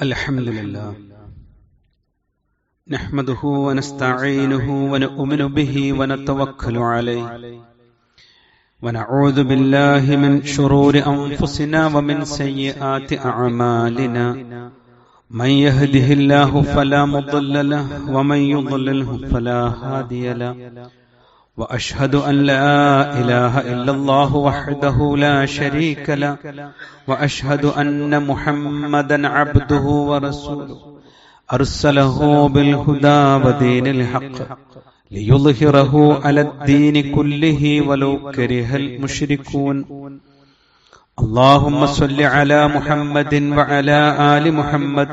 الحمد لله نحمده ونستعينه ونؤمن به ونتوكل عليه ونعوذ بالله من شرور أنفسنا ومن سيئات أعمالنا من يهده الله فلا مضل له ومن يضلله فلا هادي له وأشهد أن لا إله إلا الله وحده لا شريك له وأشهد أن محمدا عبده ورسوله أرسله بالهدى ودين الحق ليظهره على الدين كله ولو كره المشركون اللهم صل على محمد وعلى آل محمد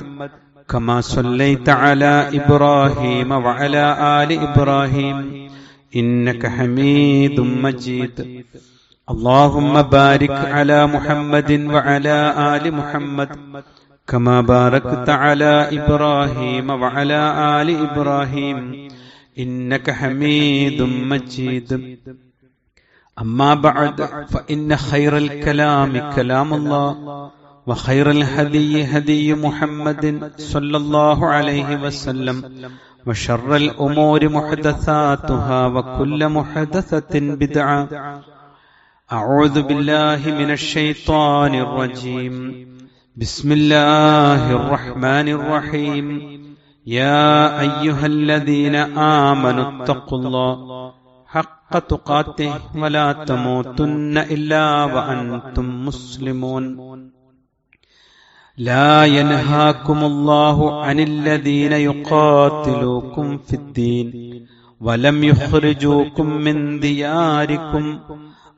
كما صليت على إبراهيم وعلى آل إبراهيم إنك حميد مجيد اللهم بارك على محمد وعلى آل محمد كما باركت على إبراهيم وعلى آل إبراهيم إنك حميد مجيد أما بعد فإن خير الكلام كلام الله وخير الهدي هدي محمد صلى الله عليه وسلم وشر الأمور محدثاتها وكل محدثة بدعة أعوذ بالله من الشيطان الرجيم بسم الله الرحمن الرحيم يا أيها الذين آمنوا اتقوا الله حق تقاته ولا تموتن إلا وأنتم مسلمون لا ينهاكم الله عن الذين يقاتلوكم في الدين ولم يخرجوكم من دياركم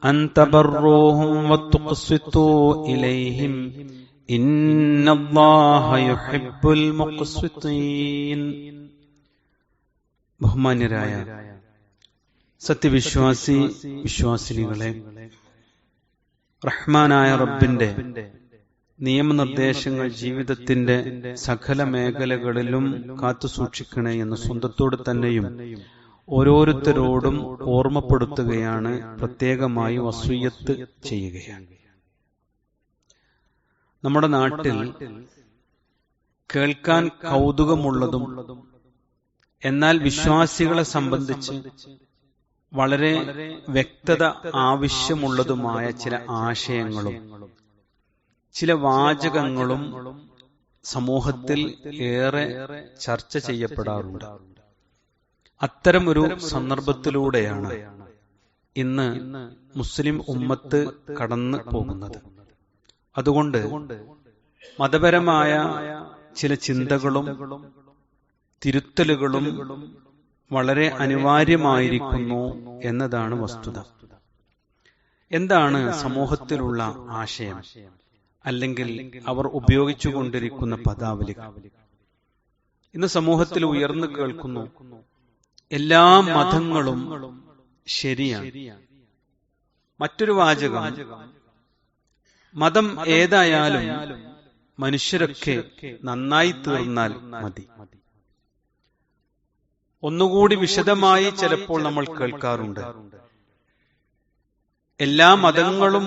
أن تبروهم وتقسطوا إليهم إن الله يحب المقسطين. ബഹുമാന്യരായ സത്യവിശ്വാസി വിശ്വാസിനികളെ, റഹ്മാനായ റബ്ബിന്റെ നിയമനിർദ്ദേശങ്ങൾ ജീവിതത്തിന്റെ സകല മേഖലകളിലും കാത്തുസൂക്ഷിക്കണേ എന്ന് സ്വന്തത്തോട് തന്നെയും ഓരോരുത്തരോടും ഓർമ്മപ്പെടുത്തുകയാണ്, പ്രത്യേകമായി വസിയ്യത്ത് ചെയ്യുകയാണ്. നമ്മുടെ നാട്ടിൽ കേൾക്കാൻ കൗതുകമുള്ളതും എന്നാൽ വിശ്വാസികളെ സംബന്ധിച്ച് വളരെ വ്യക്തത ആവശ്യമുള്ളതുമായ ചില ആശയങ്ങളും ചില വാചകങ്ങളും സമൂഹത്തിൽ ഏറെ ചർച്ച ചെയ്യപ്പെടാറുണ്ട്. അത്തരം ഒരു സന്ദർഭത്തിലൂടെയാണ് ഇന്ന് മുസ്ലിം ഉമ്മത്ത് കടന്നു പോകുന്നത്. അതുകൊണ്ട് മതപരമായ ചില ചിന്തകളും തിരുത്തലുകളും വളരെ അനിവാര്യമായിരിക്കുന്നു എന്നതാണ് വസ്തുത. എന്താണ് സമൂഹത്തിലുള്ള ആശയം, അല്ലെങ്കിൽ അവർ ഉപയോഗിച്ചുകൊണ്ടിരിക്കുന്ന പദാവലി? ഇന്ന് സമൂഹത്തിൽ ഉയർന്നു കേൾക്കുന്നു, എല്ലാ മതങ്ങളും ശരിയാണ്. മറ്റൊരു വാചകം, മതം ഏതായാലും മനുഷ്യരൊക്കെ നന്നായി തീർന്നാൽ മതി. ഒന്നുകൂടി വിശദമായി ചിലപ്പോൾ നമ്മൾ കേൾക്കാറുണ്ട്, എല്ലാ മതങ്ങളും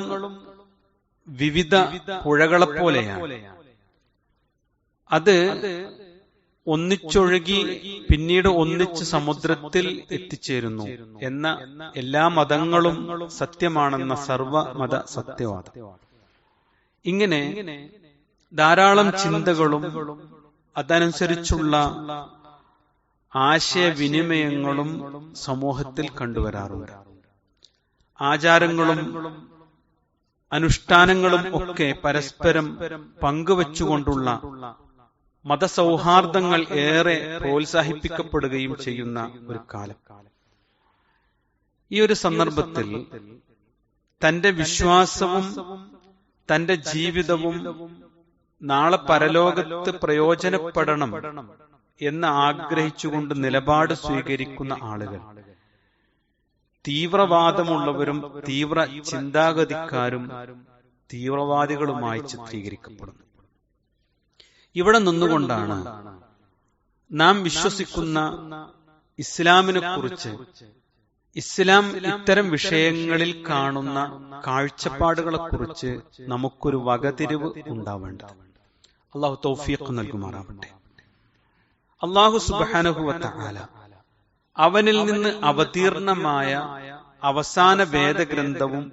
വിവിധ പുഴകളെപ്പോലെയാണ്, അത് ഒന്നിച്ചൊഴുകി പിന്നീട് ഒന്നിച്ച് സമുദ്രത്തിൽ എത്തിച്ചേരുന്നു എന്ന എല്ലാ മതങ്ങളും സത്യമാണെന്ന സർവമത സത്യവാദം. ഇങ്ങനെ ധാരാളം ചിന്തകളും അതനുസരിച്ചുള്ള ആശയവിനിമയങ്ങളും സമൂഹത്തിൽ കണ്ടുവരാറുണ്ട്. ആചാരങ്ങളും അനുഷ്ഠാനങ്ങളും ഒക്കെ പരസ്പരം പങ്കുവച്ചുകൊണ്ടുള്ള മതസൗഹാർദ്ദങ്ങൾ ഏറെ പ്രോത്സാഹിപ്പിക്കപ്പെടുകയും ചെയ്യുന്ന ഒരു കാലം. ഈ ഒരു സന്ദർഭത്തിൽ തന്റെ വിശ്വാസവും തന്റെ ജീവിതവും നാളെ പരലോകത്ത് പ്രയോജനപ്പെടണം എന്ന് ആഗ്രഹിച്ചുകൊണ്ട് നിലപാട് സ്വീകരിക്കുന്ന ആളുകൾ തീവ്രവാദമുള്ളവരും തീവ്ര ചിന്താഗതിക്കാരും തീവ്രവാദികളുമായി ചിത്രീകരിക്കപ്പെടുന്നു. ഇവിടെ നിന്നുകൊണ്ടാണ് നാം വിശ്വസിക്കുന്ന ഇസ്ലാമിനെ കുറിച്ച്, ഇസ്ലാം ഇത്തരം വിഷയങ്ങളിൽ കാണുന്ന കാഴ്ചപ്പാടുകളെ കുറിച്ച് നമുക്കൊരു വകതിരിവ് ഉണ്ടാവേണ്ടത്. അള്ളാഹു തൗഫീഖ് നൽകുമാറാവട്ടെ. അള്ളാഹു സുബ്ഹാനഹു വ തആല അവനിൽ നിന്ന് അവതീർണമായ അവസാന വേദഗ്രന്ഥവും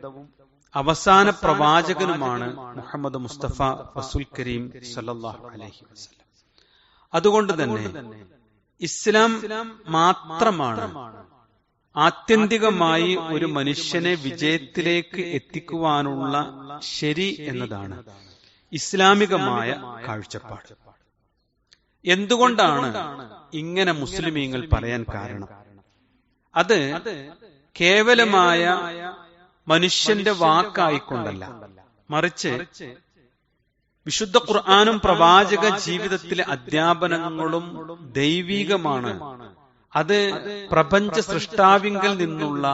അവസാന പ്രവാചകനുമാണ് മുഹമ്മദ് മുസ്തഫ റസൂൽ കരീം സല്ലല്ലാഹു അലൈഹി വസല്ലം. അതുകൊണ്ട് തന്നെ ഇസ്ലാം മാത്രമാണ് ആത്യന്തികമായി ഒരു മനുഷ്യനെ വിജയത്തിലേക്ക് എത്തിക്കുവാനുള്ള ശരി എന്നതാണ് ഇസ്ലാമികമായ കാഴ്ചപ്പാട്. എന്തുകൊണ്ടാണ് ഇങ്ങനെ മുസ്ലിമീങ്ങൾ പറയാൻ കാരണം? അത് കേവലമായ മനുഷ്യന്റെ വാക്കായിക്കൊണ്ടല്ല, മറിച്ച് വിശുദ്ധ ഖുർആനും പ്രവാചക ജീവിതത്തിലെ അധ്യാപനങ്ങളും ദൈവികമാണ്. അത് പ്രപഞ്ച സൃഷ്ടാവിങ്കൽ നിന്നുള്ള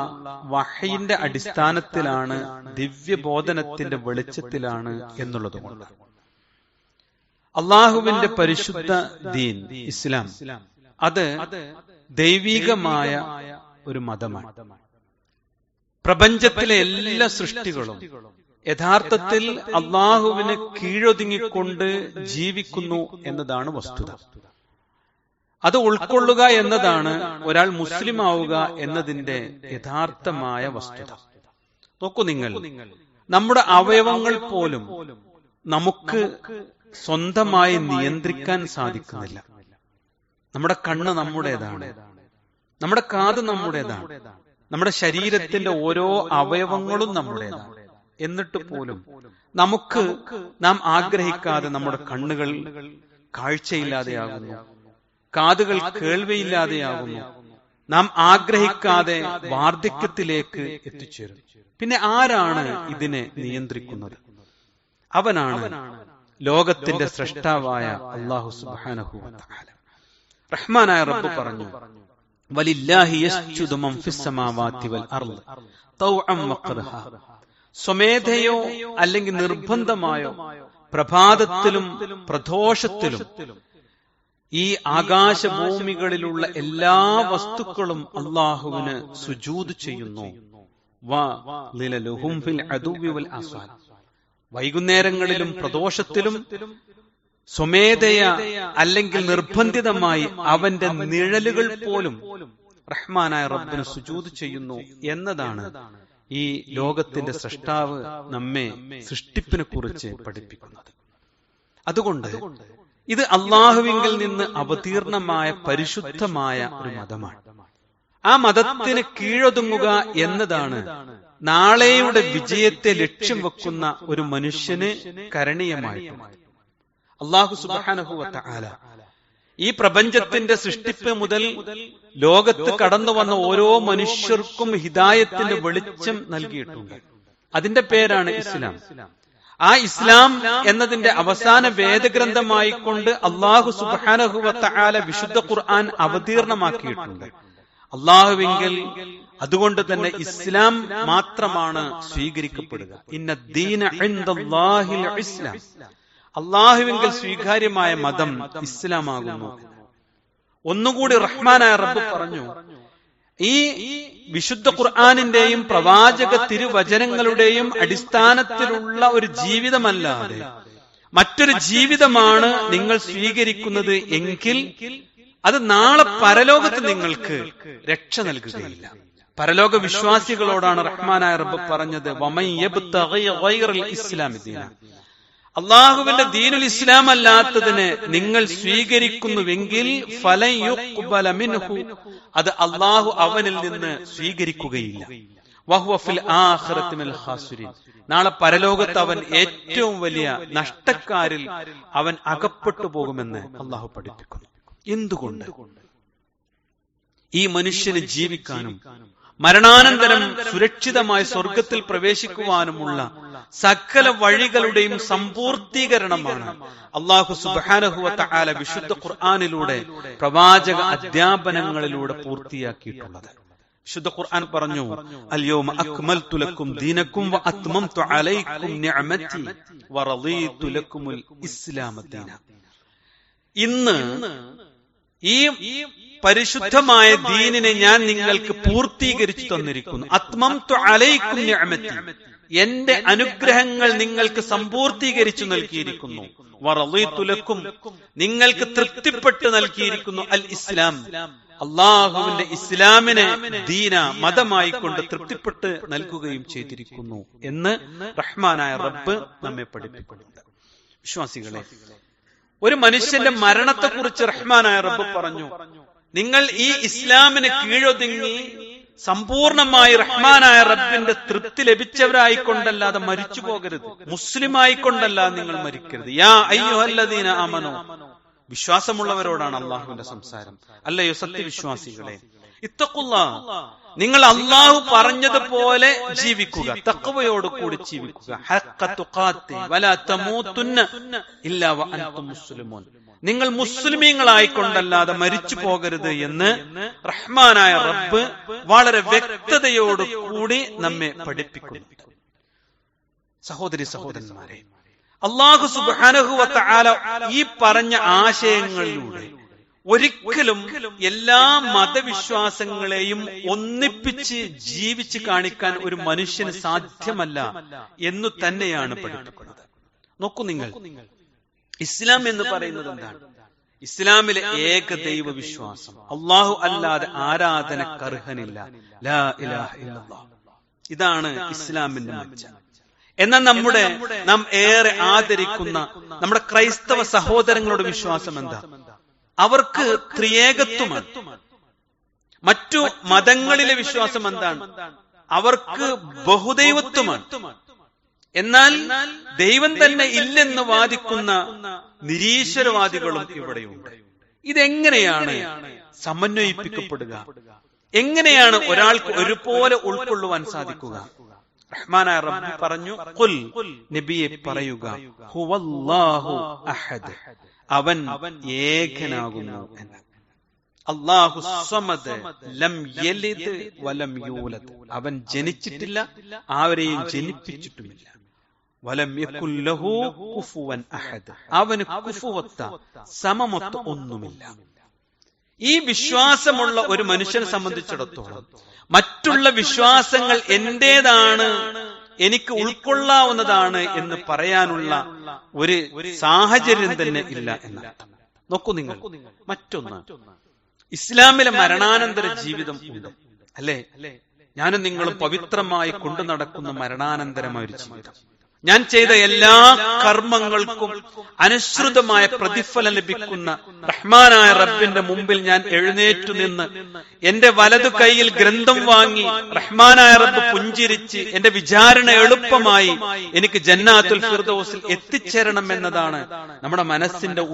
വഹയിന്റെ അടിസ്ഥാനത്തിലാണ്, ദിവ്യബോധനത്തിന്റെ വെളിച്ചത്തിലാണ് എന്നുള്ളതുകൊണ്ട്. അള്ളാഹുവിന്റെ പരിശുദ്ധ ദീൻ ഇസ്ലാം അത് ദൈവികമായ ഒരു മതമാണ്. പ്രപഞ്ചത്തിലെ എല്ലാ സൃഷ്ടികളും യഥാർത്ഥത്തിൽ അള്ളാഹുവിന് കീഴൊതുങ്ങിക്കൊണ്ട് ജീവിക്കുന്നു എന്നതാണ് വസ്തുത. അത് ഉൾക്കൊള്ളുക എന്നതാണ് ഒരാൾ മുസ്ലിം ആവുക എന്നതിന്റെ യഥാർത്ഥമായ വസ്തുത. നോക്കൂ നിങ്ങൾ, നമ്മുടെ അവയവങ്ങൾ പോലും നമുക്ക് സ്വന്തമായി നിയന്ത്രിക്കാൻ സാധിക്കുന്നില്ല. നമ്മുടെ കണ്ണ് നമ്മുടേതാണ്, നമ്മുടെ കാത് നമ്മുടേതാണ്, നമ്മുടെ ശരീരത്തിന്റെ ഓരോ അവയവങ്ങളും നമ്മുടേതാണ്. എന്നിട്ട് പോലും നമുക്ക് നാം ആഗ്രഹിക്കാതെ നമ്മുടെ കണ്ണുകൾ കാഴ്ചയില്ലാതെയാകുന്നു, കാതുകൾ കേൾവിയില്ലാതെയാകുന്നു, നാം ആഗ്രഹിക്കാതെ വാർദ്ധക്യത്തിലേക്ക് എത്തിച്ചേരും. പിന്നെ ആരാണ് ഇതിനെ നിയന്ത്രിക്കുന്നത്? അവനാണ് ലോകത്തിന്റെ സൃഷ്ടാവായ അല്ലാഹു സുബ്ഹാനഹു വ തആല. റഹ്മാനായ റബ്ബ് പറഞ്ഞു, വലില്ലാഹി യസ്ജുദു മൻ ഫിസ് സമാവാതി വൽ അർള് തൗഅൻ വഖർഹാ. സ്വമേധയോ അല്ലെങ്കിൽ നിർബന്ധമായോ പ്രഭാതത്തിലും പ്രദോഷത്തിലും ഈ ആകാശഭൂമികളിലുള്ള എല്ലാ വസ്തുക്കളും അള്ളാഹുവിന് സുജൂദ് ചെയ്യുന്നു. വൈകുന്നേരങ്ങളിലും പ്രദോഷത്തിലും സ്വമേധയ അല്ലെങ്കിൽ നിർബന്ധിതമായി അവന്റെ നിഴലുകൾ പോലും റഹ്മാനായ റബ്ബിന് സുജൂദ് ചെയ്യുന്നു എന്നതാണ് ഈ ലോകത്തിന്റെ സൃഷ്ടാവ് നമ്മെ സൃഷ്ടിപ്പിനെ കുറിച്ച് പഠിപ്പിക്കുന്നത്. അതുകൊണ്ട് ഇത് അള്ളാഹുവിങ്കിൽ നിന്ന് അവതീർണമായ പരിശുദ്ധമായ ഒരു മതമാണ്. ആ മതത്തിന് കീഴൊതുങ്ങുക എന്നതാണ് നാളെയുടെ വിജയത്തെ ലക്ഷ്യം വെക്കുന്ന ഒരു മനുഷ്യന് കരണീയമായിട്ടുള്ളത്. അല്ലാഹു സുബ്ഹാനഹു വ തആല ഈ പ്രപഞ്ചത്തിന്റെ സൃഷ്ടിപ്പ് മുതൽ ലോകത്ത് കടന്നു വന്ന ഓരോ മനുഷ്യർക്കും ഹിദായത്തിന്റെ വെളിച്ചം നൽകിയിട്ടുണ്ട്. അതിന്റെ പേരാണ് ഇസ്ലാം. ആ ഇസ്ലാം എന്നതിന്റെ അവസാന വേദഗ്രന്ഥമായിക്കൊണ്ട് അല്ലാഹു സുബ്ഹാനഹു വ തആല വിശുദ്ധ ഖുർആൻ അവതീർണമാക്കിയിട്ടുണ്ട്. അള്ളാഹുവിങ്കൽ അതുകൊണ്ട് തന്നെ ഇസ്ലാം മാത്രമാണ് സ്വീകരിക്കപ്പെടുക. ഇന്നദ്ദീന ഇൻദല്ലാഹിൽ ഇസ്ലാം. അള്ളാഹുവിങ്കൽ സ്വീകാര്യമായ മതം ഇസ്ലാമാകുന്നു. ഒന്നുകൂടി റഹ്മാനായ റബ്ബ് പറഞ്ഞു, ഈ വിശുദ്ധ ഖുർആനിന്റെയും പ്രവാചക തിരുവചനങ്ങളുടെയും അടിസ്ഥാനത്തിലുള്ള ഒരു ജീവിതമല്ലാതെ മറ്റൊരു ജീവിതമാണ് നിങ്ങൾ സ്വീകരിക്കുന്നത് എങ്കിൽ അത് നാളെ പരലോകത്ത് നിങ്ങൾക്ക് രക്ഷ നൽകുകയില്ല. പരലോക വിശ്വാസികളോടാണ് റഹ്മാനായ റബ്ബ് പറഞ്ഞത്, വമൻ യബ്തഗി ഗൈറൽ ഇസ്ലാമി ദീന. അള്ളാഹുവിന്റെ ദീനുൽ ഇസ്ലാം അല്ലാത്തതിനെ നിങ്ങൾ സ്വീകരിക്കുന്നുവെങ്കിൽ ഫലൻ യുഖ്ബല മിൻഹു, അത് അള്ളാഹു അവനിൽ നിന്ന് സ്വീകരിക്കുകയില്ല. വഹുവ ഫിൽ ആഖിറതി മിനൽ ഖാസിരീൻ. നാളെ പരലോകത്ത് അവൻ ഏറ്റവും വലിയ നഷ്ടക്കാരിൽ അവൻ അകപ്പെട്ടു പോകുമെന്ന് അള്ളാഹു പഠിപ്പിക്കുന്നു. എന്തുകൊണ്ട്? ഈ മനുഷ്യന് ജീവിക്കാനും മരണാനന്തരം സുരക്ഷിതമായി സ്വർഗത്തിൽ പ്രവേശിക്കുവാനുമുള്ള സകല വഴികളുടെയും സമ്പൂർത്തീകരണമാണ് അല്ലാഹു സുബ്ഹാനഹു വ തആല വിശുദ്ധ ഖുർആനിലൂടെ പ്രവാചക അധ്യാപനങ്ങളിലൂടെ പൂർത്തിയാക്കിയിട്ടുള്ളത്. വിശുദ്ധ ഖുർആൻ പറഞ്ഞു, അൽയൗമ അക്മൽതു ലക്കും ദീനക്കും വ അത്മംതു അലൈക്കും നിഅമതി വ റളീതു ലക്കുമുൽ ഇസ്ലാമ ദീന. ഇന്ന് ഈ പരിശുദ്ധമായ ദീനിനെ ഞാൻ നിങ്ങൾക്ക് പൂർത്തീകരിച്ചു തന്നിരിക്കുന്നു. അത്മംതു അലൈക്കും നിഅമതി, എന്റെ അനുഗ്രഹങ്ങൾ നിങ്ങൾക്ക് സമ്പൂർത്തീകരിച്ചു നൽകിയിരിക്കുന്നു. വറളീതു ലക്കും, നിങ്ങൾക്ക് തൃപ്തിപ്പെട്ട് നൽകിയിരിക്കുന്നു. അൽ ഇസ്ലാം, അള്ളാഹുവിന്റെ ഇസ്ലാമിനെ ദീന മതമായി കൊണ്ട് തൃപ്തിപ്പെട്ട് നൽകുകയും ചെയ്തിരിക്കുന്നു എന്ന് റഹ്മാനായ റബ്ബ് നമ്മെ പഠിപ്പിക്കുന്നുണ്ട്. വിശ്വാസികളെ, ഒരു മനുഷ്യന്റെ മരണത്തെക്കുറിച്ച് റഹ്മാനായ റബ്ബ് പറഞ്ഞു, നിങ്ങൾ ഈ ഇസ്ലാമിന് കീഴൊതുങ്ങി സമ്പൂർണമായി റഹ്മാനായ റബ്ബിന്റെ തൃപ്തി ലഭിച്ചവരായിക്കൊണ്ടല്ലാതെ മരിച്ചു പോകരുത്. മുസ്ലിമായിക്കൊണ്ടല്ലാതെ നിങ്ങൾ മരിക്കരുത്. യാ അയ്യുഹല്ലദീന ആമനൂ, വിശ്വാസമുള്ളവരോടാണ് അള്ളാഹുവിന്റെ സംസാരം. അല്ലയോ സത്യവിശ്വാസികളെ, ഇത്തഖുല്ലാഹ്, നിങ്ങൾ അള്ളാഹു പറഞ്ഞതുപോലെ ജീവിക്കുക, തഖ്വയോട് കൂടി ജീവിക്കുക. ഹഖ്ഖ തുഖാത്തി വലാ തമൂതുന്ന ഇല്ലാ വഅൻതും മുസ്ലിമൂൻ, നിങ്ങൾ മുസ്ലിമീങ്ങളായിക്കൊണ്ടല്ലാതെ മരിച്ചു പോകരുത് എന്ന് റഹ്മാനായ റബ്ബ് വളരെ വ്യക്തതയോട് കൂടി നമ്മെ പഠിപ്പിക്കുന്നു. സഹോദരി സഹോദരന്മാരെ, അല്ലാഹു സുബ്ഹാനഹു വ തആല ഈ പറഞ്ഞ ആശയങ്ങളിലൂടെ ഒരിക്കലും എല്ലാ മതവിശ്വാസങ്ങളെയും ഒന്നിപ്പിച്ച് ജീവിച്ച് കാണിക്കാൻ ഒരു മനുഷ്യന് സാധ്യമല്ല എന്നു തന്നെയാണ് പഠിപ്പിക്കുന്നത്. നോക്കൂ നിങ്ങൾ, ഇസ്ലാം എന്ന് പറയുന്നത് എന്താണ്? ഇസ്ലാമിലെ ഏക ദൈവ വിശ്വാസം, അള്ളാഹു അല്ലാതെ ആരാധനക്കർഹനില്ല, ലാ ഇലാഹ ഇല്ലല്ലാഹ്. ഇതാണ് ഇസ്ലാമിന്റെ മജ്ജ. എന്നാൽ നാം ഏറെ ആദരിക്കുന്ന നമ്മുടെ ക്രൈസ്തവ സഹോദരങ്ങളുടെ വിശ്വാസം എന്താ? അവർക്ക് ത്രിയേകത്വമാണ്. മറ്റു മതങ്ങളിലെ വിശ്വാസം എന്താണ്? അവർക്ക് ബഹുദൈവത്വമാണ്. എന്നാൽ ദൈവം തന്നെ ഇല്ലെന്ന് വാദിക്കുന്ന നിരീശ്വരവാദികളും ഇവിടെയുണ്ട്. ഇതെങ്ങനെയാണ് സമന്വയിപ്പിക്കപ്പെടുക? എങ്ങനെയാണ് ഒരാൾക്ക് ഒരുപോലെ ഉൾക്കൊള്ളുവാൻ സാധിക്കുക? റഹ്മാനായ റബ്ബ് പറഞ്ഞു, ഖുൽ, നബിയെ പറയുക, ഹുവല്ലാഹു അഹദ്, അവൻ ഏകനാകുന്നു എന്ന്. അല്ലാഹു സ്വമദ്, ലം യലിദ് വലം യൂലദ്, അവൻ ജനിച്ചിട്ടില്ല, ആരെയും ജനിപ്പിച്ചിട്ടുമില്ല. വലം യകുൽ ലഹു കുഫുവൻ അഹദ്, അവന് കുഫുവത്ത സമമൊത്ത ഒന്നുമില്ല. ഈ വിശ്വാസമുള്ള ഒരു മനുഷ്യനെ സംബന്ധിച്ചിടത്തോളം മറ്റുള്ള വിശ്വാസങ്ങൾ എന്റേതാണ്, എനിക്ക് ഉൾക്കൊള്ളാവുന്നതാണ് എന്ന് പറയാനുള്ള ഒരു സാഹചര്യം തന്നെ ഇല്ല എന്നർത്ഥം. നോക്കൂ നിങ്ങൾ, മറ്റൊന്ന്, ഇസ്ലാമിലെ മരണാനന്തര ജീവിതം ഉണ്ട്, അല്ലെ? ഞാനും നിങ്ങളും പവിത്രമായി കൊണ്ടു നടക്കുന്ന മരണാനന്തരമായ ഒരു ജീവിതം. ഞാൻ ചെയ്ത എല്ലാ കർമ്മങ്ങൾക്കും അനുസൃതമായ പ്രതിഫലം ലഭിക്കുന്ന റഹ്മാനായ റബ്ബിന്റെ മുമ്പിൽ ഞാൻ എഴുന്നേറ്റു നിന്ന് എന്റെ വലതു കൈയിൽ ഗ്രന്ഥം വാങ്ങി റഹ്മാനായ റബ്ബ് പുഞ്ചിരിച്ച് എന്റെ വിചാരണ എളുപ്പമായി എനിക്ക് ജന്നാത്തുൽ ഫിർദൗസിൽ എത്തിച്ചേരണം എന്നതാണ് നമ്മുടെ മനസ്സിന്റെ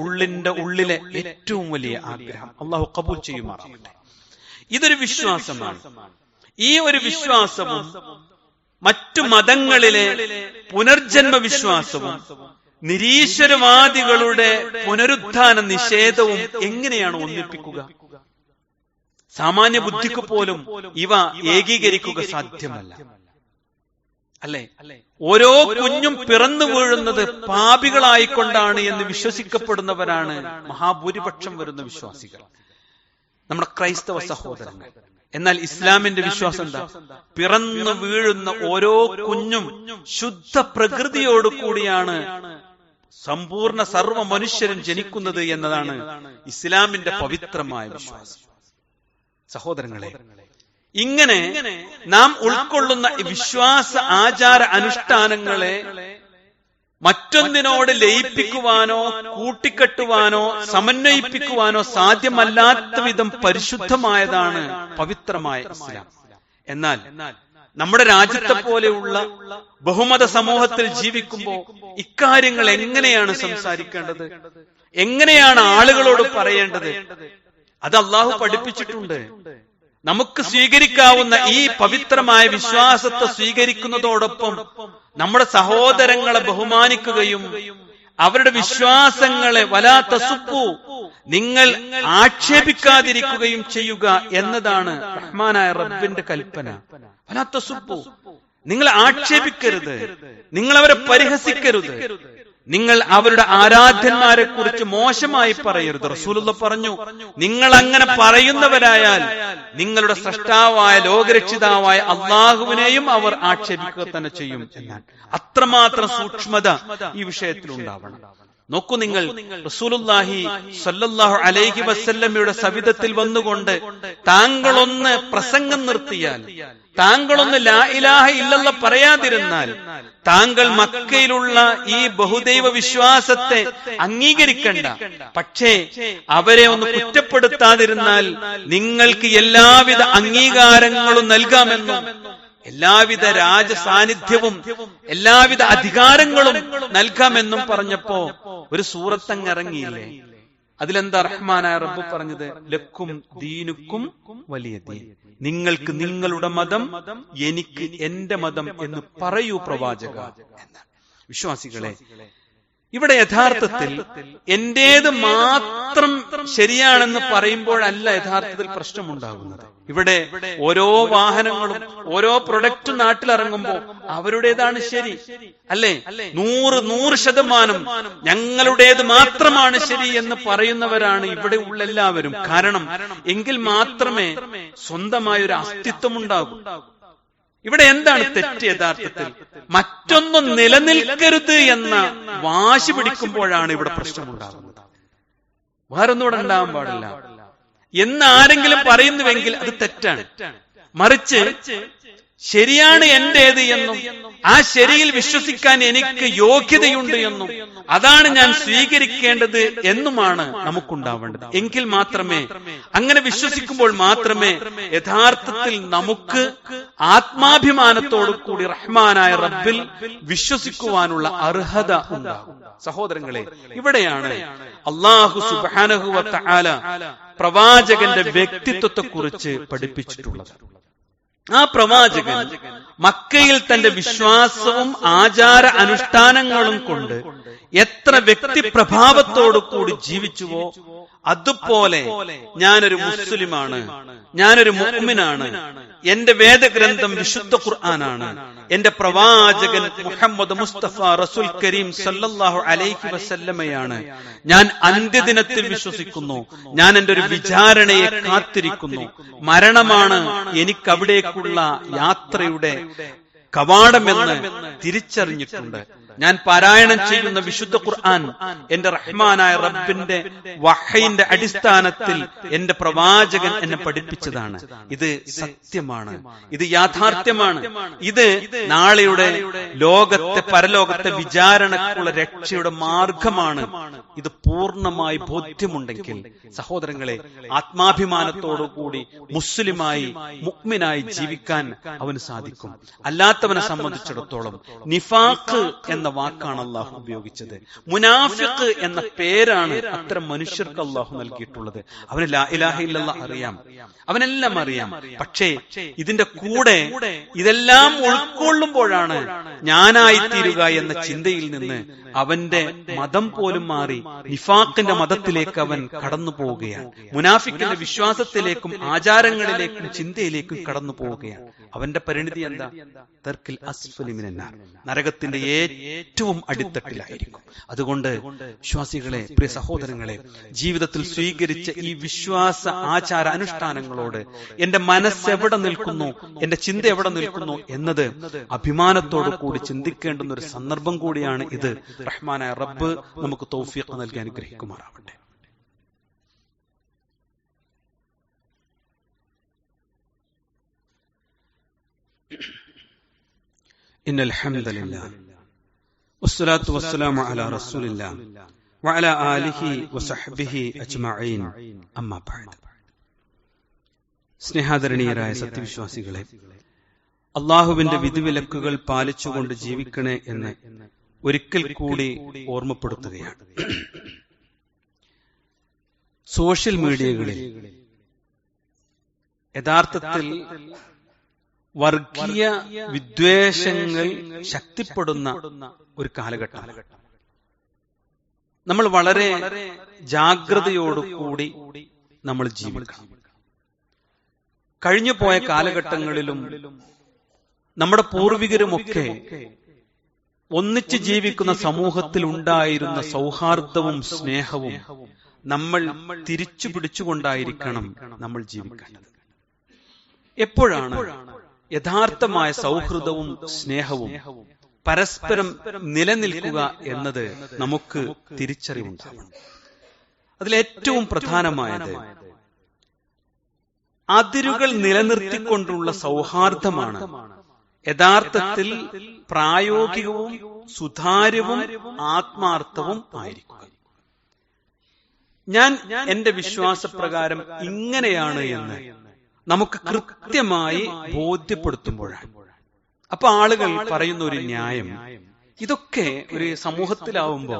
ഉള്ളിലെ ഏറ്റവും വലിയ ആഗ്രഹം. അള്ളാഹു ഖബൂൽ ചെയ്യുമാറാകട്ടെ. ഇതൊരു വിശ്വാസമാണ്. ഈ ഒരു വിശ്വാസവും മറ്റു മതങ്ങളിലെ പുനർജന്മ വിശ്വാസവും നിരീശ്വരവാദികളുടെ പുനരുത്ഥാന നിഷേധവും എങ്ങനെയാണ് ഒന്നിപ്പിക്കുക? സാമാന്യ ബുദ്ധിക്ക് പോലും ഇവ ഏകീകരിക്കുക സാധ്യമല്ല, അല്ലെ? ഓരോ കുഞ്ഞും പിറന്നു വീഴുന്നത് പാപികളായിക്കൊണ്ടാണ് എന്ന് വിശ്വസിക്കപ്പെടുന്നവരാണ് മഹാഭൂരിപക്ഷം വരുന്ന വിശ്വാസികൾ, നമ്മുടെ ക്രൈസ്തവ സഹോദരങ്ങൾ. എന്നാൽ ഇസ്ലാമിന്റെ വിശ്വാസം എന്താ? പിറന്നു വീഴുന്ന ഓരോ കുഞ്ഞും ശുദ്ധ പ്രകൃതിയോട് കൂടിയാണ് സമ്പൂർണ്ണ സർവ്വ മനുഷ്യരും ജനിക്കുന്നത് എന്നതാണ് ഇസ്ലാമിന്റെ പവിത്രമായ വിശ്വാസം. സഹോദരങ്ങളെ, ഇങ്ങനെ നാം ഉൾക്കൊള്ളുന്ന വിശ്വാസ ആചാര അനുഷ്ഠാനങ്ങളെ മറ്റൊന്നിനോട് ലയിപ്പിക്കുവാനോ കൂട്ടിക്കെട്ടുവാനോ സമന്വയിപ്പിക്കുവാനോ സാധ്യമല്ലാത്ത വിധം പരിശുദ്ധമായതാണ് പവിത്രമായ ഇസ്ലാം. എന്നാൽ നമ്മുടെ രാജ്യത്തെ പോലെയുള്ള ബഹുമത സമൂഹത്തിൽ ജീവിക്കുമ്പോൾ ഇക്കാര്യങ്ങൾ എങ്ങനെയാണ് സംസാരിക്കേണ്ടത്, എങ്ങനെയാണ് ആളുകളോട് പറയേണ്ടത്, അത് അള്ളാഹു പഠിപ്പിച്ചിട്ടുണ്ട്. നമുക്ക് സ്വീകരിക്കാവുന്ന ഈ പവിത്രമായ വിശ്വാസത്തെ സ്വീകരിക്കുന്നതോടൊപ്പം നമ്മുടെ സഹോദരങ്ങളെ ബഹുമാനിക്കുകയും അവരുടെ വിശ്വാസങ്ങളെ വലാ തസുബ്ബു, നിങ്ങൾ ആക്ഷേപിക്കാതിരിക്കുകയും ചെയ്യുക എന്നതാണ് റഹ്മാനായ റബ്ബിന്റെ കൽപ്പന. വലാ തസുബ്ബു, നിങ്ങൾ ആക്ഷേപിക്കരുത്, നിങ്ങൾ അവരെ പരിഹസിക്കരുത്. നിങ്ങൾ അവരുടെ ആരാധ്യന്മാരെ കുറിച്ച് മോശമായി പറയരുത്. റസൂലുള്ളാഹി പറഞ്ഞു, നിങ്ങൾ അങ്ങനെ പറയുന്നവരായാൽ നിങ്ങളുടെ സ്രഷ്ടാവായ ലോകരക്ഷിതാവായ അള്ളാഹുവിനെയും അവർ ആക്ഷേപിക്കുക തന്നെ ചെയ്യും എന്നാണ്. അത്രമാത്രം സൂക്ഷ്മത ഈ വിഷയത്തിൽ ഉണ്ടാവണം. നോക്കൂ, നിങ്ങൾ റസൂലുള്ളാഹി സ്വല്ലല്ലാഹു അലൈഹി വസല്ലമയുടെ സവിധത്തിൽ വന്നുകൊണ്ട് താങ്കളൊന്ന് പ്രസംഗം നിർത്തിയാൽ, താങ്കളൊന്ന് ലാ ഇലാഹ ഇല്ലല്ലാഹ് പറയാതിരുന്നാൽ, താങ്കൾ മക്കയിലുള്ള ഈ ബഹുദൈവ വിശ്വാസത്തെ അംഗീകരിക്കണ്ട, പക്ഷേ അവരെ ഒന്ന് കുറ്റപ്പെടുത്താതിരുന്നാൽ നിങ്ങൾക്ക് എല്ലാവിധ അംഗീകാരങ്ങളും നൽകാമെന്നും എല്ലാവിധ രാജസാന്നിധ്യവും എല്ലാവിധ അധികാരങ്ങളും നൽകാമെന്നും പറഞ്ഞപ്പോ ഒരു സൂറത്തങ്ങ് ഇറങ്ങിയില്ലേ? അതിലെന്താ റഹ്മാനായ റബ്ബ് പറഞ്ഞത്? ലക്കും ദീനുക്കും വലിയ ദീൻ, നിങ്ങൾക്ക് നിങ്ങളുടെ മതം, എനിക്ക് എന്റെ മതം എന്ന് പറയൂ പ്രവാചക എന്നാണ്. വിശ്വാസികളെ, ഇവിടെ യഥാർത്ഥത്തിൽ എന്റേത് മാത്രം ശരിയാണെന്ന് പറയുമ്പോഴല്ല യഥാർത്ഥത്തിൽ പ്രശ്നമുണ്ടാകുന്നത്. ഇവിടെ ഓരോ വാഹനങ്ങളും ഓരോ പ്രൊഡക്റ്റും നാട്ടിലിറങ്ങുമ്പോൾ അവരുടേതാണ് ശരി, അല്ലേ? 100% ഞങ്ങളുടേത് മാത്രമാണ് ശരി എന്ന് പറയുന്നവരാണ് ഇവിടെ ഉള്ള എല്ലാവരും. കാരണം എങ്കിൽ മാത്രമേ സ്വന്തമായൊരു അസ്തിത്വം ഉണ്ടാകൂ. ഇവിടെ എന്താണ് തെറ്റ്? യഥാർത്ഥത്തിൽ മറ്റൊന്നും നിലനിൽക്കരുത് എന്ന വാശി പിടിക്കുമ്പോഴാണ് ഇവിടെ പ്രശ്നമുണ്ടാകുന്നത്. വേറൊന്നും ഇവിടെ ഉണ്ടാകാൻ പാടില്ല എന്ന് ആരെങ്കിലും പറയുന്നുവെങ്കിൽ അത് തെറ്റാണ്. മറിച്ച് ശരിയാണ് എന്റേത് എന്നും ആ ശരിയിൽ വിശ്വസിക്കാൻ എനിക്ക് യോഗ്യതയുണ്ട് എന്നും അതാണ് ഞാൻ സ്വീകരിക്കേണ്ടത് എന്നുമാണ് നമുക്കുണ്ടാവേണ്ടത്. എങ്കിൽ മാത്രമേ, അങ്ങനെ വിശ്വസിക്കുമ്പോൾ മാത്രമേ യഥാർത്ഥത്തിൽ നമുക്ക് ആത്മാഭിമാനത്തോടു കൂടി റഹ്മാനായ റബ്ബിൽ വിശ്വസിക്കുവാനുള്ള അർഹത ഉണ്ടാകും. സഹോദരങ്ങളെ, ഇവിടെയാണ് അല്ലാഹു സുബ്ഹാനഹു വ തആല പ്രവാചകന്റെ വ്യക്തിത്വത്തെക്കുറിച്ച് പഠിപ്പിച്ചിട്ടുള്ളത്. ആ പ്രവാചകൻ മക്കയിൽ തന്റെ വിശ്വാസവും ആചാര അനുഷ്ഠാനങ്ങളും കൊണ്ട് എത്ര വ്യക്തിപ്രഭാവത്തോടു കൂടി ജീവിച്ചുവോ അതുപോലെ ഞാനൊരു മുസ്ലിമാണ്, ഞാനൊരു മുഅ്മിനാണ്, എന്റെ വേദഗ്രന്ഥം വിശുദ്ധ ഖുർആനാണ്, എന്റെ പ്രവാചകൻ മുഹമ്മദ് മുസ്തഫ റസൂൽ കരീം സല്ലല്ലാഹു അലൈഹി വസല്ലമയാണ്, ഞാൻ അന്ത്യദിനത്തിൽ വിശ്വസിക്കുന്നു, ഞാൻ എന്റെ ഒരു വിചാരണയെ കാത്തിരിക്കുന്നു, മരണമാണ് എനിക്കവിടേക്കുള്ള യാത്രയുടെ കവാടമെന്ന് തിരിച്ചറിഞ്ഞിട്ടുണ്ട്, ഞാൻ പാരായണം ചെയ്യുന്ന വിശുദ്ധ ഖുർആൻ എന്റെ റഹ്മാനായ റബ്ബിന്റെ വഹയിന്റെ അടിസ്ഥാനത്തിൽ എന്റെ പ്രവാചകൻ എന്നെ പഠിപ്പിച്ചതാണ്. ഇത് സത്യമാണ്, ഇത് യാഥാർത്ഥ്യമാണ്, ഇത് നാളെയുടെ ലോകത്തെ പരലോകത്തെ വിചാരണക്കുള്ള രക്ഷയുടെ മാർഗമാണ്. ഇത് പൂർണ്ണമായി ബോധ്യമുണ്ടെങ്കിൽ സഹോദരങ്ങളെ, ആത്മാഭിമാനത്തോടുകൂടി മുസ്ലിമായി മുഅ്മിനായി ജീവിക്കാൻ അവന് സാധിക്കും. അല്ലാത്തവനെ സംബന്ധിച്ചിടത്തോളം നിഫാഖ് എന്ന വാക്കാണ് അള്ളാഹു ഉപയോഗിച്ചത്. മുനാഫിഖ് എന്ന പേരാണ് അത്തരം മനുഷ്യർക്ക് അള്ളാഹു നൽകിയിട്ടുള്ളത്. അവന് ലാ ഇലാഹ ഇല്ലല്ലാഹ് അറിയാം, അവനെല്ലാം അറിയാം. പക്ഷേ ഇതിന്റെ കൂടെ ഇതെല്ലാം ഉൾക്കൊള്ളുമ്പോഴാണ് ഞാനായിത്തീരുക എന്ന ചിന്തയിൽ നിന്ന് അവന്റെ മതം പോലും മാറി നിഫാഖിന്റെ മതത്തിലേക്ക് അവൻ കടന്നു പോവുകയാണ്. മുനാഫിക്കിന്റെ വിശ്വാസത്തിലേക്കും ആചാരങ്ങളിലേക്കും ചിന്തയിലേക്കും കടന്നു പോവുകയാണ്. അവന്റെ പരിണിതി എന്താ? തർക്കിൽ അസ്ഫലി മിനന്നാർ, നരകത്തിന്റെ ഏറ്റവും അടിത്തട്ടിലായിരിക്കും. അതുകൊണ്ട് വിശ്വാസികളെ, പ്രിയ സഹോദരങ്ങളെ, ജീവിതത്തിൽ സ്വീകരിച്ച ഈ വിശ്വാസ ആചാര അനുഷ്ഠാനങ്ങളോട് എന്റെ മനസ്സ് എവിടെ നിൽക്കുന്നു, എന്റെ ചിന്ത എവിടെ നിൽക്കുന്നു എന്നത് അഭിമാനത്തോടു കൂടി ചിന്തിക്കേണ്ടുന്ന ഒരു സന്ദർഭം കൂടിയാണ് ഇത്. റഹ്മാനായ റബ്ബ് നമുക്ക് തൗഫീഖ് നൽകി അനുഗ്രഹിക്കുമാറാവട്ടെ. ഇന്നൽ ഹംദലില്ലാഹ് വസ്സലാത്തു വസ്സലാമു അലാ റസൂലില്ലാഹ് വഅലാ ആലിഹി വസഹ്ബിഹി അജ്മഈൻ. അമ്മാ ബഅദ്. സ്നേഹാദരണീയരായ സത്യവിശ്വാസികളെ, അള്ളാഹുവിന്റെ വിധിവിലക്കുകൾ പാലിച്ചുകൊണ്ട് ജീവിക്കണേ എന്ന് ഒരിക്കൽ കൂടി ഓർമ്മപ്പെടുത്തുകയാണ്. സോഷ്യൽ മീഡിയകളിൽ യഥാർത്ഥത്തിൽ വർഗീയ വിദ്വേഷങ്ങൾ ശക്തിപ്പെടുന്ന ഒരു കാലഘട്ടം. നമ്മൾ വളരെ ജാഗ്രതയോടുകൂടി നമ്മൾ ജീവിക്കണം. കഴിഞ്ഞുപോയ കാലഘട്ടങ്ങളിലും നമ്മുടെ പൂർവികരുമൊക്കെ ഒന്നിച്ചു ജീവിക്കുന്ന സമൂഹത്തിൽ ഉണ്ടായിരുന്ന സൗഹാർദ്ദവും സ്നേഹവും നമ്മൾ തിരിച്ചു പിടിച്ചുകൊണ്ടായിരിക്കണം നമ്മൾ ജീവിക്കേണ്ടത്. എപ്പോഴാണ് യഥാർത്ഥമായ സൗഹൃദവും സ്നേഹവും പരസ്പരം നിലനിൽക്കുക എന്നത് നമുക്ക് തിരിച്ചറിവുണ്ടാവണം. അതിലേറ്റവും പ്രധാനമായത് അതിരുകൾ നിലനിർത്തിക്കൊണ്ടുള്ള സൗഹാർദ്ദമാണ് യഥാർത്ഥത്തിൽ പ്രായോഗികവും സുതാര്യവും ആത്മാർത്ഥവും ആയിരിക്കുക. ഞാൻ എന്റെ വിശ്വാസപ്രകാരം ഇങ്ങനെയാണ് എന്ന് നമുക്ക് കൃത്യമായി ബോധ്യപ്പെടുത്തുമ്പോഴാണ്. അപ്പൊ ആളുകൾ പറയുന്ന ഒരു ന്യായം, ഇതൊക്കെ ഒരു സമൂഹത്തിലാവുമ്പോ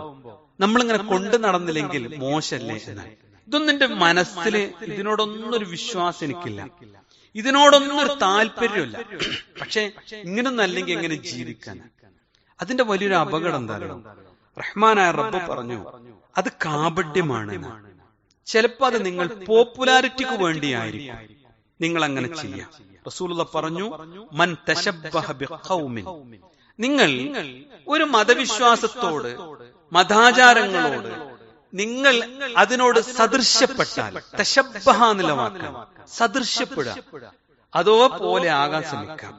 നമ്മളിങ്ങനെ കൊണ്ടു നടന്നില്ലെങ്കിൽ മോശല്ലേ എന്നാണ്. ഇതൊന്നും എന്റെ മനസ്സിൽ ഇതിനോടൊന്നും ഒരു വിശ്വാസം എനിക്കില്ല, ഇതിനോടൊന്നും ഒരു താല്പര്യമില്ല. പക്ഷെ ഇങ്ങനൊന്നും അല്ലെങ്കിൽ എങ്ങനെ ജീവിക്കാൻ? അതിന്റെ വലിയൊരു അപകടം എന്തായാലും റഹ്മാനായ റബ്ബ് പറഞ്ഞു, അത് കാപട്യമാണ്. ചിലപ്പോ അത് നിങ്ങൾ പോപ്പുലാരിറ്റിക്ക് വേണ്ടിയായിരിക്കും നിങ്ങൾ അങ്ങനെ ചെയ്യാം. റസൂലുള്ളാഹി പറഞ്ഞു, മൻ തശബ്ബഹ ബിഖൗമിൻ, നിങ്ങൾ ഒരു മതവിശ്വാസത്തോട് മതാചാരങ്ങളോട് നിങ്ങൾ അതിനോട് സദൃശ്യപ്പെട്ടാൽ, തശബ്ബഹ എന്നുള്ള വാക്കാണ് സദൃശ്യപ്പെടുക, അതോ പോലെ ആകാൻ ശ്രമിക്കാം.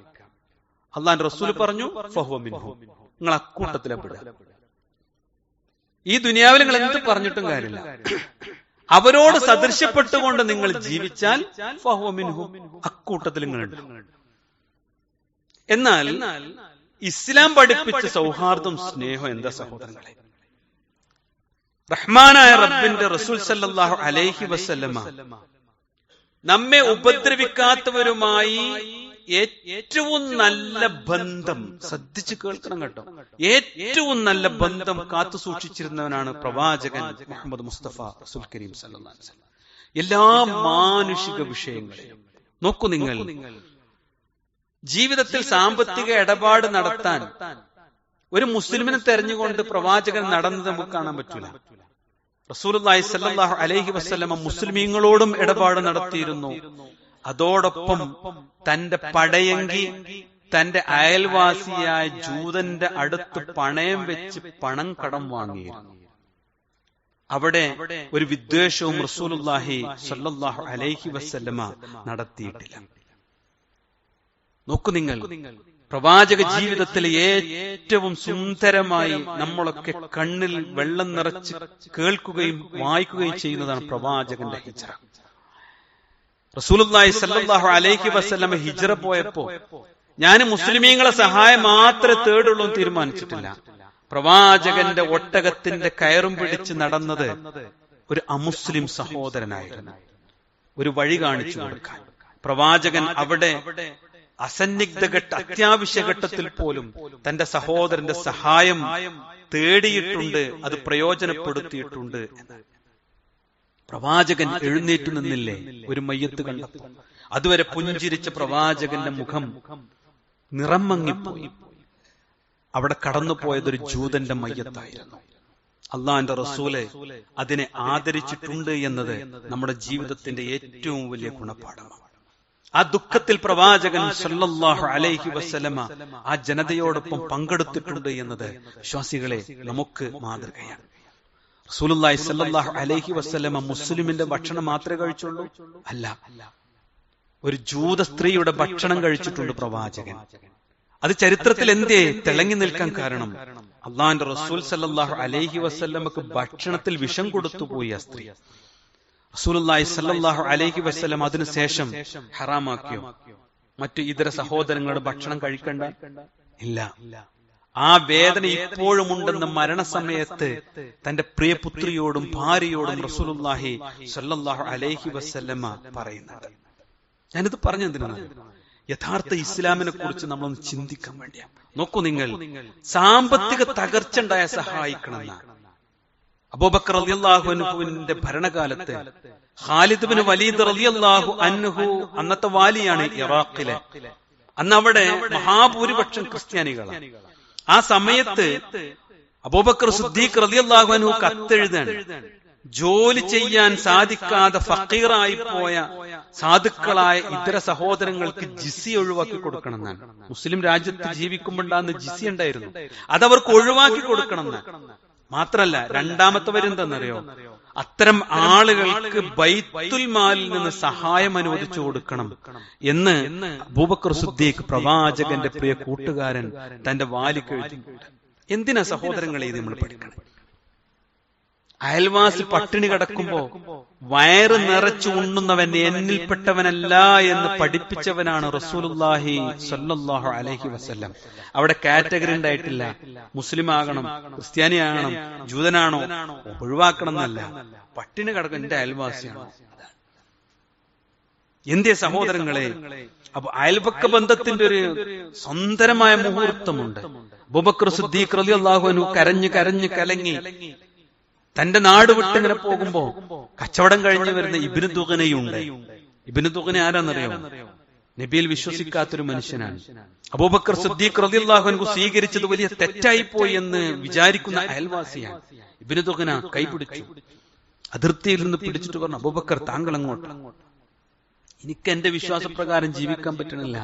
അല്ലാഹുവിന്റെ റസൂൽ പറഞ്ഞു, ഫഹുവ മിൻഹും, നിങ്ങൾ അക്കൂട്ടത്തിലെ പെടുക. ഈ ദുനിയാവിൽ നിങ്ങൾ എന്ത് പറഞ്ഞിട്ടും കാര്യമില്ല, അവരോട് സദൃശ്യപ്പെട്ടുകൊണ്ട് നിങ്ങൾ ജീവിച്ചാൽ ഫഹുവ മിൻഹും, അക്കൂട്ടത്തിൽ നിങ്ങളുണ്ട്. എന്നാൽ ഇസ്ലാം പഠിപ്പിച്ച സൗഹാർദ്ദം സ്നേഹം എന്താ സഹോദരങ്ങളെ? റഹ്മാനായ റബ്ബിന്റെ റസൂൽ സല്ലല്ലാഹു അലൈഹി വസല്ലമ നമ്മെ ഉപദ്രവിക്കാത്തവരുമായി ഏറ്റവും നല്ല ബന്ധം, ശ്രദ്ധിച്ചു കേൾക്കണം കേട്ടോ, ഏറ്റവും നല്ല ബന്ധം കാത്തു സൂക്ഷിച്ചിരുന്നവനാണ് പ്രവാചകൻ മുഹമ്മദ് മുസ്തഫ റസൂൽ കരീം സല്ലല്ലാഹു അലൈഹി വസല്ലം. എല്ലാ മാനുഷിക വിഷയങ്ങളെയും നോക്കൂ. നിങ്ങൾ ജീവിതത്തിൽ സാമ്പത്തിക ഇടപാട് നടത്താൻ ഒരു മുസ്ലിമിനെ തെരഞ്ഞുകൊണ്ട് പ്രവാചകൻ നടന്നത് നമുക്ക് കാണാൻ പറ്റൂല. റസൂലുള്ളാഹി സ്വല്ലല്ലാഹു അലൈഹി വസല്ലം മുസ്ലിമീങ്ങളോടും ഇടപാട് നടത്തിയിരുന്നു. അതോടൊപ്പം തന്റെ പടയങ്കി തന്റെ അയൽവാസിയായ ജൂതന്റെ അടുത്ത് പണയം വെച്ച് പണം കടം വാങ്ങിയിരുന്നു. അവിടെ ഒരു വിദ്വേഷവും റസൂലുള്ളാഹി സ്വല്ലല്ലാഹു അലൈഹി വസല്ലമ നടത്തിയിട്ടില്ല. നോക്കൂ, നിങ്ങൾ പ്രവാചക ജീവിതത്തിലെ ഏറ്റവും സുന്ദരമായി നമ്മളൊക്കെ കണ്ണിൽ വെള്ളം നിറച്ച് കേൾക്കുകയും വായിക്കുകയും ചെയ്യുന്നതാണ് പ്രവാചകന്റെ ഹിജ്റ. റസൂലുള്ളാഹി സ്വല്ലല്ലാഹു അലൈഹി വസല്ലമ ഹിജ്റ പോയപ്പോ ഞാൻ മുസ്ലിമീങ്ങളെ സഹായം മാത്രമേ തേടുള്ളൂ എന്ന് തീരുമാനിച്ചിട്ടില്ല. പ്രവാചകന്റെ ഒട്ടകത്തിന്റെ കയറും പിടിച്ച് നടന്നത് ഒരു അമുസ്ലിം സഹോദരനായിരുന്നു. ഒരു വഴി കാണിച്ചു കൊടുക്കാൻ പ്രവാചകൻ അവിടെ അസന്നിഗ്ധ അത്യാവശ്യ ഘട്ടത്തിൽ പോലും തന്റെ സഹോദരന്റെ സഹായം തേടിയിട്ടുണ്ട്, അത് പ്രയോജനപ്പെടുത്തിയിട്ടുണ്ട്. പ്രവാചകൻ എഴുന്നേറ്റു നിന്നില്ലേ ഒരു മയ്യത്ത് കണ്ടപ്പോൾ? അതുവരെ പുഞ്ചിരിച്ച പ്രവാചകന്റെ മുഖം നിറം മങ്ങിപ്പോയി. അവിടെ കടന്നുപോയതൊരു ജൂതന്റെ മയ്യത്തായിരുന്നു. അള്ളാന്റെ റസൂലെ അതിനെ ആദരിച്ചിട്ടുണ്ട് എന്നത് നമ്മുടെ ജീവിതത്തിന്റെ ഏറ്റവും വലിയ ഗുണപാഠമാണ്. ആ ദുഃഖത്തിൽ പ്രവാചകൻ സല്ലല്ലാഹു അലൈഹി വസല്ലമ ആ ജനതയോടൊപ്പം പങ്കെടുത്തിട്ടുണ്ട് എന്നത് വിശ്വാസികളെ നമുക്ക് മാതൃകയാണ്. റസൂലുള്ളാഹി സല്ലല്ലാഹു അലൈഹി വസല്ലമ മുസ്ലിമിന്റെ ഭക്ഷണം മാത്രമേ കഴിച്ചുള്ളൂ? അല്ല, ഒരു ജൂത സ്ത്രീയുടെ ഭക്ഷണം കഴിച്ചിട്ടുണ്ട് പ്രവാചകൻ. അത് ചരിത്രത്തിൽ എന്തേ തിളങ്ങി നിൽക്കാൻ കാരണം? അള്ളാന്റെ റസൂൽ സല്ലല്ലാഹു അലൈഹി വസല്ലമക്ക് ഭക്ഷണത്തിൽ വിഷം കൊടുത്തുപോയി ആ സ്ത്രീ. റസൂലുള്ളാഹി സല്ലല്ലാഹു അലൈഹി വസല്ലം അതിനുശേഷം ഹറാമാക്കിയോ? മറ്റു ഇതര സഹോദരങ്ങളുടെ ഭക്ഷണം കഴിക്കണ്ട? ഇല്ല. ആ വേദന ഇപ്പോഴും ഉണ്ടെന്ന് മരണസമയത്ത് തന്റെ പ്രിയപുത്രിയോടും ഭാര്യയോടും റസൂലുള്ളാഹി സല്ലല്ലാഹു അലൈഹി വസല്ലമ പറയുന്നുണ്ട്. ഞാനിത് പറഞ്ഞെന്തിനാണ്? യഥാർത്ഥ ഇസ്ലാമിനെ കുറിച്ച് നമ്മളൊന്ന് ചിന്തിക്കാൻ വേണ്ടിയാണ്. നോക്കൂ, നിങ്ങൾ സാമ്പത്തിക തകർച്ച ഉണ്ടായ സഹായിക്കണമെന്നാണ്. അബൂബക്കർ റളിയല്ലാഹു അൻഹുവിന്റെ ഭരണകാലത്ത് ഖാലിദ് ഇബ്നു വലീദ് റളിയല്ലാഹു അൻഹു അന്നത്തെ വാലിയാണ് ഇറാഖിലെ. അന്ന് അവിടെ മഹാഭൂരിപക്ഷം ക്രിസ്ത്യാനികളാണ്. ആ സമയത്ത് അബൂബക്കർ സിദ്ദീഖ് റളിയല്ലാഹു അൻഹു കത്തെഴുതാണ്. ജോലി ചെയ്യാൻ സാധിക്കാതെ ഫക്കീറായി പോയ സാധുക്കളായ ഇതര സഹോദരങ്ങൾക്ക് ജിസിയ ഒഴിവാക്കി കൊടുക്കണം എന്നാണ്. മുസ്ലിം രാജ്യത്ത് ജീവിക്കുമ്പോണ്ടാകുന്ന ജിസിയ ഉണ്ടായിരുന്നു, അതവർക്ക് ഒഴിവാക്കി കൊടുക്കണം എന്നാണ്. മാത്രല്ല രണ്ടാമത്തെ വരുന്നെന്നറിയോ, അത്തരം ആളുകൾക്ക് ബൈത്തുൽ മാലിൽ നിന്ന് സഹായം അനുവദിച്ചു കൊടുക്കണം എന്ന് അബൂബക്കർ സിദ്ദീഖ് പ്രവാചകന്റെ പ്രിയ കൂട്ടുകാരൻ തന്റെ വാലിക്ക് എഴുതിയിട്ടുണ്ട്. എന്തിനാ സഹോദരങ്ങളെ ഇത് നമ്മൾ പഠിക്കണം? അയൽവാസി പട്ടിണി കിടക്കുമ്പോ വയറ് നിറച്ചു ഉണ്ണുന്നവൻ എന്നിൽപ്പെട്ടവനല്ല എന്ന് പഠിപ്പിച്ചവനാണ് റസൂലുള്ളാഹി സ്വല്ലല്ലാഹു അലൈഹി വസല്ലം. അവിടെ കാറ്റഗറി ഉണ്ടായിട്ടില്ല, മുസ്ലിം ആകണം, ക്രിസ്ത്യാനി ആകണം, ജൂതനാണോ ഒഴിവാക്കണം എന്നല്ല. പട്ടിണി കിടക്കും എന്റെ അയൽവാസിയാണോ. എന്തേ സഹോദരങ്ങളെ, അപ്പൊ അയൽപക്ക ബന്ധത്തിന്റെ ഒരു സുന്ദരമായ മുഹൂർത്തമുണ്ട്. അബൂബക്കർ സിദ്ദീഖ് റളിയല്ലാഹു അൻഹു കരഞ്ഞു കരഞ്ഞു കലങ്ങി തന്റെ നാട് വിട്ടിങ്ങനെ പോകുമ്പോ കച്ചവടം കഴിഞ്ഞു വരുന്ന ഇബ്നു ദുഗ്നയുണ്ട്. ഇബ്നു ദുഗ്ന ആരാന്നറിയോ? നബിയിൽ വിശ്വസിക്കാത്തൊരു മനുഷ്യനാണ്. അബൂബക്കർ സിദ്ദീഖ് റളിയല്ലാഹു അൻഹു സ്വീകരിച്ചത് വലിയ തെറ്റായി പോയി എന്ന് വിചാരിക്കുന്ന അയൽവാസിയാണ്. ഇബ്നു ദുഗ്ന കൈപിടിച്ചു, അതിർത്തിയിൽ നിന്ന് പിടിച്ചിട്ട് പറഞ്ഞു, അബൂബക്കർ താങ്കൾ അങ്ങോട്ട്, എനിക്ക് എന്റെ വിശ്വാസപ്രകാരം ജീവിക്കാൻ പറ്റണില്ല.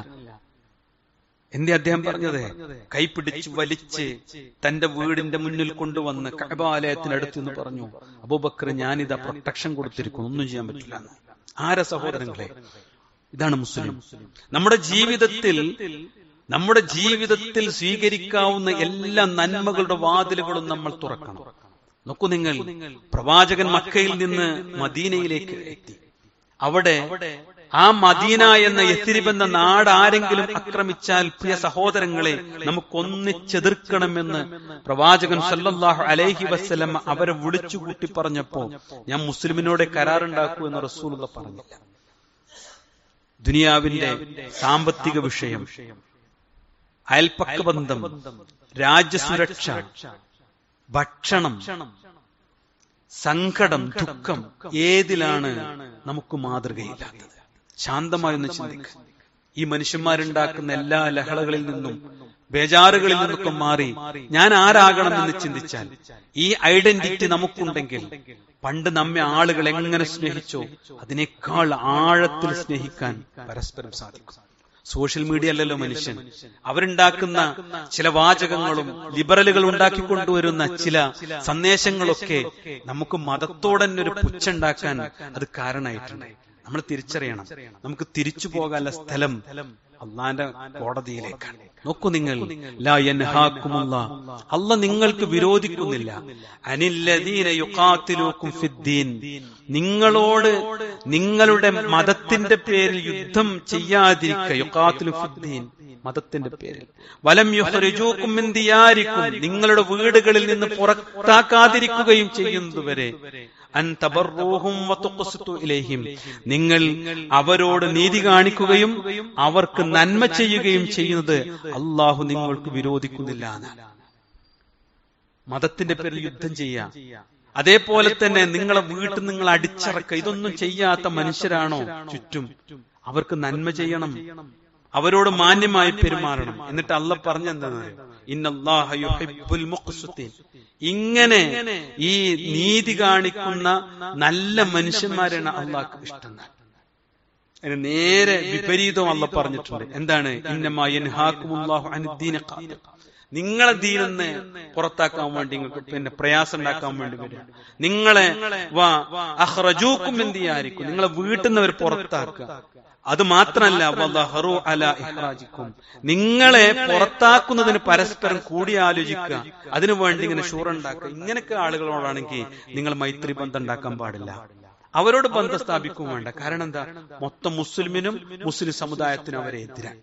എന്തേ അദ്ദേഹം പറഞ്ഞത്? കൈപിടിച്ച് വലിച്ച് തന്റെ വീടിന്റെ മുന്നിൽ കൊണ്ടുവന്ന് കഅബാലയത്തിനടുത്ത് നിന്ന് പറഞ്ഞു, അബൂബക്കർ ഞാനിതാ പ്രൊട്ടക്ഷൻ കൊടുത്തിരിക്കുന്നു, ഒന്നും ചെയ്യാൻ പറ്റില്ല. ആരാ സഹോദരങ്ങളെ? ഇതാണ് മുസ്ലിം. നമ്മുടെ ജീവിതത്തിൽ സ്വീകരിക്കാവുന്ന എല്ലാ നന്മകളുടെ വാതിലുകളും നമ്മൾ തുറക്കണം. നോക്കൂ നിങ്ങൾ, പ്രവാചകൻ മക്കയിൽ നിന്ന് മദീനയിലേക്ക് എത്തി. അവിടെ ആ മദീന എന്ന യസ്രിബ് എന്ന നാട് ആരെങ്കിലും ആക്രമിച്ചാൽ പ്രിയ സഹോദരങ്ങളെ നമുക്കൊന്നിച്ചെതിർക്കണമെന്ന് പ്രവാചകൻ സല്ലല്ലാഹു അലൈഹി വസല്ലം അവരെ വിളിച്ചുകൂട്ടി പറഞ്ഞപ്പോ ഞാൻ മുസ്ലിമിനോട് കരാറുണ്ടാക്കൂ എന്ന് റസൂലുള്ള പറഞ്ഞില്ല. ദുനിയാവിന്റെ സാമ്പത്തിക വിഷയം, അയൽപക്ക ബന്ധം, രാജ്യസുരക്ഷ, ഭക്ഷണം, സങ്കടം, ദുഃഖം, ഏതിലാണ് നമുക്ക് മാതൃകയില്ലാത്തത്? ശാന്തമായൊന്ന് ചിന്തിക്കുക. ഈ മനുഷ്യന്മാരുണ്ടാക്കുന്ന എല്ലാ ലഹളകളിൽ നിന്നും ബേജാറുകളിൽ നിന്നൊക്കെ മാറി ഞാൻ ആരാകണം എന്ന് ചിന്തിച്ചാൽ, ഈ ഐഡന്റിറ്റി നമുക്കുണ്ടെങ്കിൽ പണ്ട് നമ്മെ ആളുകൾ എങ്ങനെ സ്നേഹിച്ചോ അതിനേക്കാൾ ആഴത്തിൽ സ്നേഹിക്കാൻ പരസ്പരം സാധിക്കും. സോഷ്യൽ മീഡിയ അല്ലല്ലോ മനുഷ്യൻ. അവരുണ്ടാക്കുന്ന ചില വാചകങ്ങളും ലിബറലുകൾ ഉണ്ടാക്കിക്കൊണ്ടുവരുന്ന ചില സന്ദേശങ്ങളൊക്കെ നമുക്ക് മതത്തോടെ തന്നെ ഒരു പുച്ഛുണ്ടാക്കാൻ അത് കാരണമായിട്ടുണ്ട്. നമ്മൾ തിരിച്ചറിയണം, നമുക്ക് തിരിച്ചു പോകാനുള്ള സ്ഥലം അള്ളാന്റെ കോടതിയിലേക്കാണ്. നോക്കൂ നിങ്ങൾ, ലാ യൻഹാകുമുല്ലാഹ്, അല്ലാഹ് നിങ്ങൾക്ക് വിരോധിക്കുന്നില്ല, അനില്ലദീന യുഖാതിലൂകും ഫിദ്ദീൻ, നിങ്ങളോട് നിങ്ങളുടെ മതത്തിന്റെ പേരിൽ യുദ്ധം ചെയ്യാതിരിക്കുക. യുഖാതിലു ഫിദ്ദീൻ, മതത്തിന്റെ പേരിൽ. വലം യുഖ്രിജൂകും മിൻ ദിയാരിക്കും, നിങ്ങളുടെ വീടുകളിൽ നിന്ന് പുറത്താക്കാതിരിക്കുകയും ചെയ്യുന്നതുവരെ അൻ തബറൂഹും വതുഖ്സിതു ഇലൈഹിം, നിങ്ങൾ അവരോട് നീതി കാണിക്കുകയും അവർക്ക് നന്മ ചെയ്യുകയും ചെയ്യുന്നത് അല്ലാഹു നിങ്ങൾക്ക് വിരോധിക്കുന്നില്ല എന്നാണ്. മതത്തിന്റെ പേരിൽ യുദ്ധം ചെയ്യാം, അതേപോലെ തന്നെ നിങ്ങളെ വീട്ടിൽ നിങ്ങൾ അടിച്ചിറക്കുക, ഇതൊന്നും ചെയ്യാത്ത മനുഷ്യരാണോ ചുറ്റും, അവർക്ക് നന്മ ചെയ്യണം, അവരോട് മാന്യമായി പെരുമാറണം. എന്നിട്ട് അല്ലാഹ് പറഞ്ഞെന്താണ്? ഇന്നല്ലാഹ യുഹിബ്ബുൽ മുഖ്സിതീൻ, ഇങ്ങനെ ഈ നീതി കാണിക്കുന്ന നല്ല മനുഷ്യന്മാരാണ് അള്ളാഹ്ക്ക് ഇഷ്ടം. അതിന് നേരെ വിപരീതം അല്ലാഹ് പറഞ്ഞിട്ടുണ്ട്. എന്താണ്? ഇന്നമാ യൻഹാകുമുല്ലാഹു അനിദ്ദീനി ഖാതിർ, നിങ്ങളെ ദീനിന്ന് പുറത്താക്കാൻ വേണ്ടി നിങ്ങൾക്ക് പിന്നെ പ്രയാസം ഉണ്ടാക്കാൻ വേണ്ടി വരിക, നിങ്ങളെ അഖ്റജൂകും മിൻ ദിയാരിക്കും, നിങ്ങളെ വീട്ടിൽ നിന്ന് അവർ പുറത്താക്കുക. അത് മാത്രമല്ല വദഹറു അലാ ഇഖ്റാജിക്കും, നിങ്ങളെ പുറത്താക്കുന്നതിന് പരസ്പരം കൂടിയാലോചിക്കുക, അതിനുവേണ്ടി ഇങ്ങനെ ഷൂറുണ്ടാക്കുക. ഇങ്ങനെയൊക്കെ ആളുകളോടാണെങ്കിൽ നിങ്ങൾ മൈത്രി ബന്ധം ഉണ്ടാക്കാൻ പാടില്ല, അവരോട് ബന്ധം സ്ഥാപിക്കും വേണ്ട. കാരണം എന്താ? മൊത്തം മുസ്ലിമിനും മുസ്ലിം സമുദായത്തിനും അവരെ എതിരാണ്.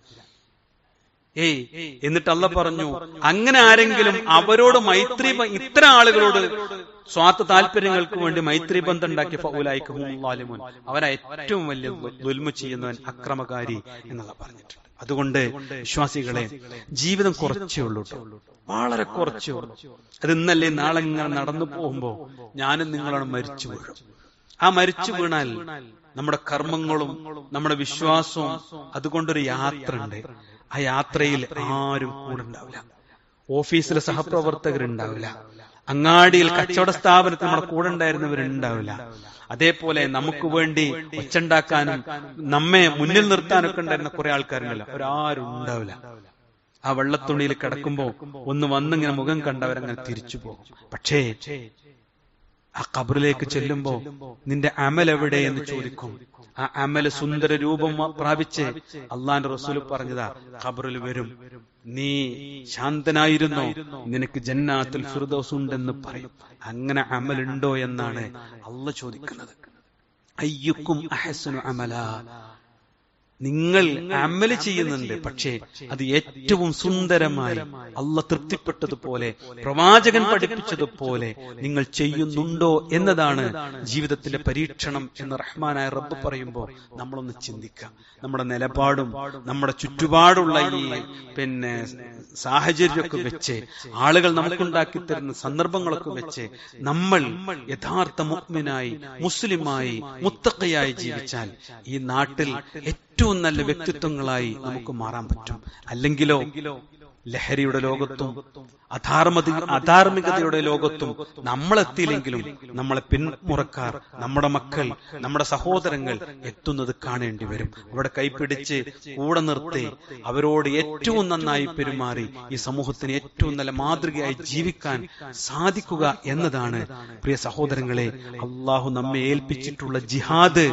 എന്നിട്ട് അല്ലാഹ് പറഞ്ഞു, അങ്ങനെ ആരെങ്കിലും അവരോട് മൈത്രി, ഇത്തരം ആളുകളോട് സ്വാർത്ഥ താല്പര്യങ്ങൾക്ക് വേണ്ടി മൈത്രി ബന്ധം ഉണ്ടാക്കിയ ഫൗലായിക ഹുമുൽ ളാലിമൂൻ, അവരാ ഏറ്റവും വലിയ ദുൽമ ചെയ്യുന്നവൻ, അക്രമകാരി എന്നുള്ള പറഞ്ഞിട്ടുണ്ട്. അതുകൊണ്ട് വിശ്വാസികളെ, ജീവിതം കുറച്ചേ ഉള്ളൂ കേട്ടോ, വളരെ കുറച്ചേ ഉള്ളൂ. അത് ഇന്നല്ലേ നാളെ ഇങ്ങനെ നടന്നു പോകുമ്പോ ഞാനും നിങ്ങളാണ് മരിച്ചു വീഴും. ആ മരിച്ചു വീണാൽ നമ്മുടെ കർമ്മങ്ങളും നമ്മുടെ വിശ്വാസവും, അതുകൊണ്ടൊരു യാത്ര ഉണ്ട്. ആ യാത്രയിൽ ആരും കൂടെ ഉണ്ടാവില്ല, ഓഫീസിലെ സഹപ്രവർത്തകരുണ്ടാവില്ല, അങ്ങാടിയിൽ കച്ചവട സ്ഥാപനത്തിൽ നമ്മുടെ കൂടെ ഉണ്ടായിരുന്നവരുണ്ടാവില്ല. അതേപോലെ നമുക്ക് വേണ്ടി ഒച്ചുണ്ടാക്കാനും നമ്മെ മുന്നിൽ നിർത്താനൊക്കെ ഉണ്ടായിരുന്ന കുറെ ആൾക്കാരുണ്ടല്ലോ, അവരാരും ഉണ്ടാവില്ല. ആ വെള്ളത്തുണിയിൽ കിടക്കുമ്പോ ഒന്ന് വന്നിങ്ങനെ മുഖം കണ്ടവരങ്ങനെ തിരിച്ചു പോകും. പക്ഷേ ആ ഖബറിലേക്ക് ചെല്ലുമ്പോ നിന്റെ അമൽ എവിടെ എന്ന് ചോദിക്കും. ആ അമല് സുന്ദര രൂപം പ്രാപിച്ച് അള്ളാന്റെ റസൂൽ പറഞ്ഞതാ, ഖബറിൽ വരും, നീ ശാന്തനായിരുന്നോ, നിനക്ക് ജന്നാത്തുൽ ഫിർദൗസ് ഉണ്ടെന്ന് പറയും. അങ്ങനെ അമലുണ്ടോ എന്നാണ് അള്ളാഹ് ചോദിക്കുന്നത്. അയ്യുക്കും അഹ്സനു അമലാ, നിങ്ങൾ അമല് ചെയ്യുന്നുണ്ട്, പക്ഷേ അത് ഏറ്റവും സുന്ദരമായി അള്ളാഹ് തൃപ്തിപ്പെട്ടതുപോലെ പ്രവാചകൻ പഠിപ്പിച്ചതുപോലെ നിങ്ങൾ ചെയ്യുന്നുണ്ടോ എന്നതാണ് ജീവിതത്തിന്റെ പരീക്ഷണം എന്ന് റഹ്മാനായ റബ്ബ് പറയുമ്പോൾ നമ്മളൊന്ന് ചിന്തിക്കാം. നമ്മുടെ നിലപാടും നമ്മുടെ ചുറ്റുപാടുള്ള ഈ സാഹചര്യമൊക്കെ വെച്ച്, ആളുകൾ നമുക്കുണ്ടാക്കി തരുന്ന സന്ദർഭങ്ങളൊക്കെ വെച്ച് നമ്മൾ യഥാർത്ഥ മുഅ്മിനായി, മുസ്ലിമായി, മുത്തഖിയായി ജീവിച്ചാൽ ഈ നാട്ടിൽ ഏറ്റവും നല്ല വ്യക്തിത്വങ്ങളായി നമുക്ക് മാറാൻ പറ്റും. അല്ലെങ്കിലോ ലഹരിയുടെ ലോകത്തും അധാർമികതയുടെ ലോകത്തും നമ്മളെത്തിയില്ലെങ്കിലും നമ്മളെ പിന്മുറക്കാർ, നമ്മുടെ മക്കൾ, നമ്മുടെ സഹോദരങ്ങൾ എത്തുന്നത് കാണേണ്ടി വരും. അവിടെ കൈപിടിച്ച് കൂടെ നിർത്തി അവരോട് ഏറ്റവും നന്നായി പെരുമാറി ഈ സമൂഹത്തിന് ഏറ്റവും നല്ല മാതൃകയായി ജീവിക്കാൻ സാധിക്കുക എന്നതാണ് പ്രിയ സഹോദരങ്ങളെ അള്ളാഹു നമ്മെ ഏൽപ്പിച്ചിട്ടുള്ള ജിഹാദ്,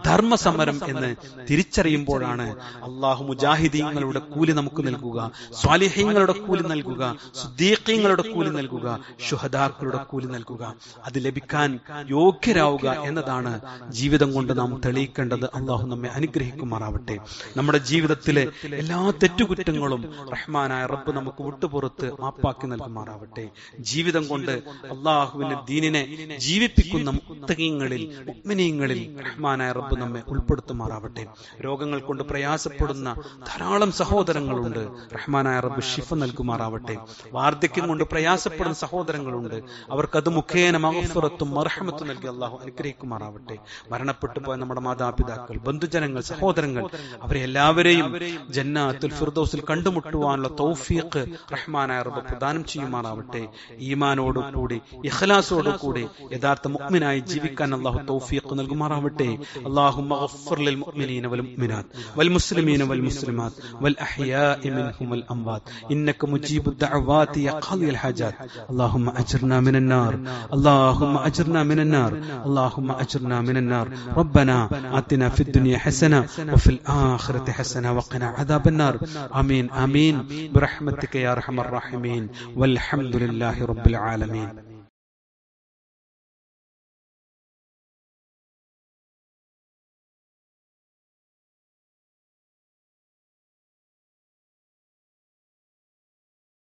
ധർമ്മസമരം എന്ന് തിരിച്ചറിയുമ്പോഴാണ് അള്ളാഹു മുജാഹിദീങ്ങളുടെ കൂലി നമുക്ക് നൽകുക, സ്വാലിഹീങ്ങളുടെ കൂലി നൽകുക, സുദ്ദീഖീങ്ങളുടെ കൂലി നൽകുക, ശുഹദാക്കളുടെ കൂലി നൽകുക. അത് ലഭിക്കാൻ യോഗ്യരാവുക എന്നതാണ് ജീവിതം കൊണ്ട് നാം തെളിയിക്കേണ്ടത്. അള്ളാഹു നമ്മെ അനുഗ്രഹിക്കുമാറാവട്ടെ. നമ്മുടെ ജീവിതത്തിലെ എല്ലാ തെറ്റുകുറ്റങ്ങളും റഹ്മാനായ റബ്ബ് നമുക്ക് വിട്ടുപുറത്ത് മാപ്പാക്കി നൽകുമാറാവട്ടെ. ജീവിതം കൊണ്ട് അള്ളാഹുവിന്റെ ദീനിനെ ജീവിപ്പിക്കുന്ന മുത്തഖീങ്ങളിൽ, മുഅ്മിനീങ്ങളിൽ റഹ്മാനായ റബ്ബ് നമ്മെ ഉൾപ്പെടുത്തുമാറാവട്ടെ. രോഗങ്ങൾ കൊണ്ട് പ്രയാസപ്പെടുന്ന ധാരാളം സഹോദരങ്ങളുണ്ട്, റഹ്മാനായ റബ്ബ് ശിഫ നൽകുമാറാവട്ടെ. വാർദ്ധക്യം കൊണ്ട് പ്രയാസപ്പെടുന്ന സഹോദരങ്ങളുണ്ട്, അവർക്കത് മുഖേന മഗ്ഫിറത്തും മർഹമത്തും നൽകി അള്ളാഹു അനുഗ്രഹിക്കുമാറാവട്ടെ. മരണപ്പെട്ടു പോയ നമ്മുടെ മാതാപിതാക്കൾ, ബന്ധുജനങ്ങൾ, സഹോദരങ്ങൾ, അവരെ എല്ലാവരെയും ജന്നാത്തുൽ ഫിർദൗസിൽ കണ്ടുമുട്ടുവാനുള്ള തൗഫീഖ് റഹ്മാനായ റബ്ബ് പ്രദാനം ചെയ്യുമാറാവട്ടെ. ഈമാനോടുകൂടി ഇഖ്ലാസോടുകൂടി യഥാർത്ഥ മുഅ്മിനായി ജീവിക്കാൻ അള്ളാഹു തൗഫീഖ് നൽകുമാറാവട്ടെ. അല്ലാഹുമ്മ ഗഫിർ ലിൽ മുഅ്മിനീന വൽ മുഅ്മിനാത്ത് വൽ മുസ്ലിമീന വൽ മുസ്ലിമാത്ത് വൽ അഹ്യാഇ മിൻഹും വൽ അംവാത്ത് ഇന്നക മുജീബു الدعوات يا قاضي الحاجات اللهم أجرنا من النار اللهم أجرنا من النار اللهم أجرنا من النار ربنا آتنا في الدنيا حسنة وفي الآخرة حسنة وقنا عذاب النار آمين آمين برحمتك يا أرحم الراحمين والحمد لله رب العالمين.